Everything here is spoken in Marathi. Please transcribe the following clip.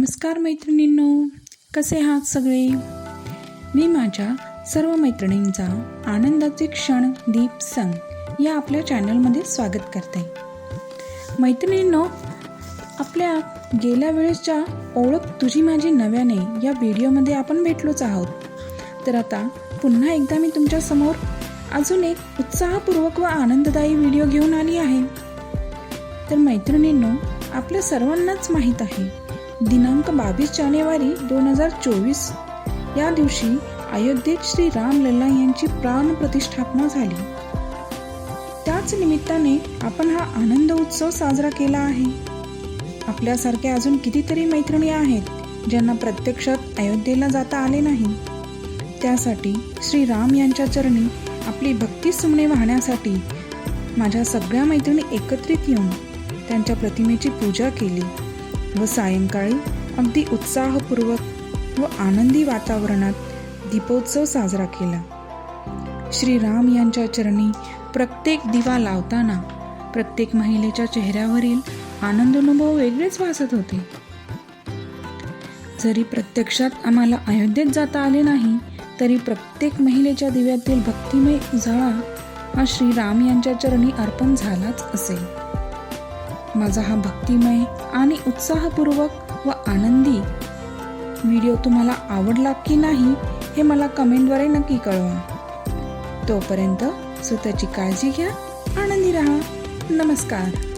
नमस्कार मैत्रिणींनो, कसे आहात सगळे? मी माझ्या सर्व मैत्रिणींचा आनंदाचे क्षण दीप संग या आपल्या चॅनलमध्ये स्वागत करते. मैत्रिणींनो, आपल्या गेल्या वेळेसच्या ओळख तुझी माझी नव्याने या व्हिडिओमध्ये आपण भेटलोच आहोत. तर आता पुन्हा एकदा मी तुमच्या समोर अजून एक उत्साहपूर्वक व आनंददायी व्हिडिओ घेऊन आली आहे. तर मैत्रिणींनो, आपल्या सर्वांनाच माहीत आहे, दिनांक 22 जानेवारी 2024 या दिवशी अयोध्येत श्री रामलल्ला यांची प्राणप्रतिष्ठापना झाली. त्याच निमित्ताने आपण हा आनंद उत्सव साजरा केला आहे. आपल्यासारख्या अजून कितीतरी मैत्रिणी आहेत ज्यांना प्रत्यक्षात अयोध्येला जाता आले नाही. त्यासाठी श्री राम यांच्या चरणी आपली भक्ती सुमने वाहण्यासाठी माझ्या सगळ्या मैत्रिणी एकत्रित येऊन त्यांच्या प्रतिमेची पूजा केली व सायंकाळी अगदी उत्साहपूर्वक व आनंदी वातावरणात दीपोत्सव साजरा केला. श्रीराम यांच्या चरणी प्रत्येक दिवा लावताना प्रत्येक महिलेच्या चेहऱ्यावरील आनंदानुभव वेगळेच भासत होते. जरी प्रत्यक्षात आम्हाला अयोध्येत जाता आले नाही तरी प्रत्येक महिलेच्या दिव्यातील भक्तिमय उजाळा हा श्रीराम यांच्या चरणी अर्पण झालाच असेल. माझा हा भक्तिमय आणि उत्साहपूर्वक व आनंदी व्हिडिओ तुम्हाला आवडला की नाही हे मला कमेंटद्वारे नक्की कळवा. तोपर्यंत स्वतःची काळजी घ्या, आनंदी राहा. नमस्कार.